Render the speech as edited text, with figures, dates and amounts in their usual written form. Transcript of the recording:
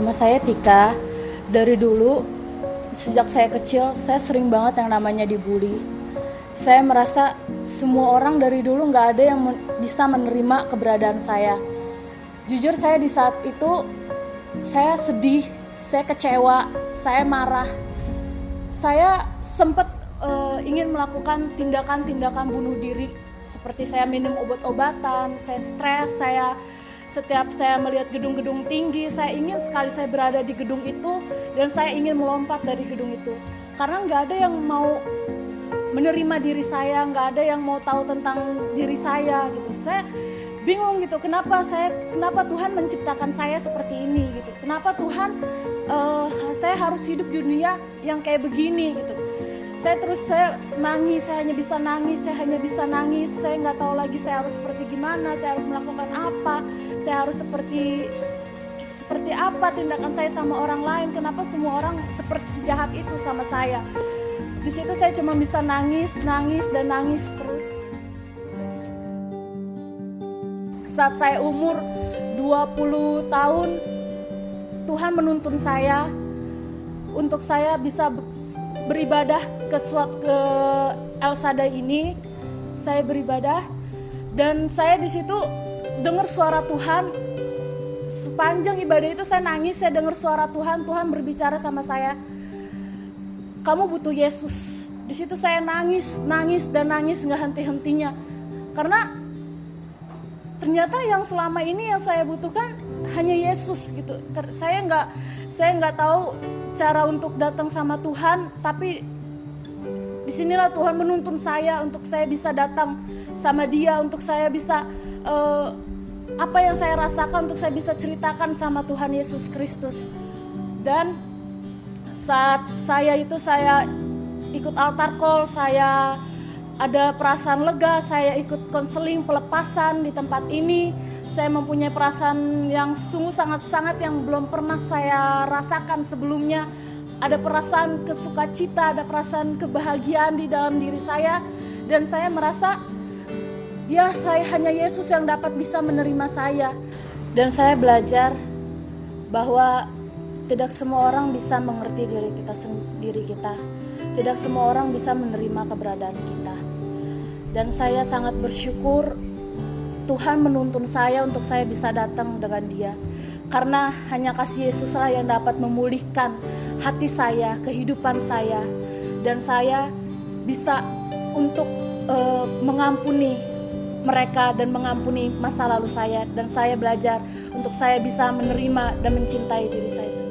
Nama saya Tika. Dari dulu, sejak saya kecil, saya sering banget yang namanya dibully. Saya merasa semua orang dari dulu nggak ada yang bisa menerima keberadaan saya. Jujur saya di saat itu, saya sedih, saya kecewa, saya marah. Saya sempat ingin melakukan tindakan-tindakan bunuh diri. Seperti saya minum obat-obatan, saya stres, setiap saya melihat gedung-gedung tinggi, saya ingin sekali saya berada di gedung itu dan saya ingin melompat dari gedung itu. Karena nggak ada yang mau menerima diri saya, nggak ada yang mau tahu tentang diri saya gitu. Saya bingung gitu, kenapa Tuhan menciptakan saya seperti ini gitu. Kenapa Tuhan saya harus hidup di dunia yang kayak begini gitu. Saya nangis, saya hanya bisa nangis, saya nggak tahu lagi saya harus seperti gimana, saya harus melakukan apa, saya harus seperti apa tindakan saya sama orang lain, kenapa semua orang seperti sejahat itu sama saya. Di situ saya cuma bisa nangis terus. Saat saya umur 20 tahun, Tuhan menuntun saya untuk saya bisa beribadah ke El Shaddai ini. Saya beribadah dan saya di situ dengar suara Tuhan. Sepanjang ibadah itu saya nangis, saya dengar suara Tuhan berbicara sama saya, kamu butuh Yesus. Di situ saya nangis nggak henti-hentinya, karena ternyata yang selama ini yang saya butuhkan hanya Yesus gitu. Saya nggak tahu cara untuk datang sama Tuhan, tapi disinilah Tuhan menuntun saya untuk saya bisa datang sama Dia, untuk saya bisa apa yang saya rasakan untuk saya bisa ceritakan sama Tuhan Yesus Kristus. Dan saat saya ikut altar call, saya ada perasaan lega, saya ikut konseling pelepasan di tempat ini. Saya mempunyai perasaan yang sungguh sangat-sangat yang belum pernah saya rasakan sebelumnya. Ada perasaan kesukacita, ada perasaan kebahagiaan di dalam diri saya. Dan saya merasa, ya saya hanya Yesus yang dapat bisa menerima saya. Dan saya belajar bahwa tidak semua orang bisa mengerti diri kita. Tidak semua orang bisa menerima keberadaan kita. Dan saya sangat bersyukur Tuhan menuntun saya untuk saya bisa datang dengan Dia. Karena hanya kasih Yesuslah yang dapat memulihkan hati saya, kehidupan saya. Dan saya bisa untuk mengampuni mereka dan mengampuni masa lalu saya. Dan saya belajar untuk saya bisa menerima dan mencintai diri saya sendiri.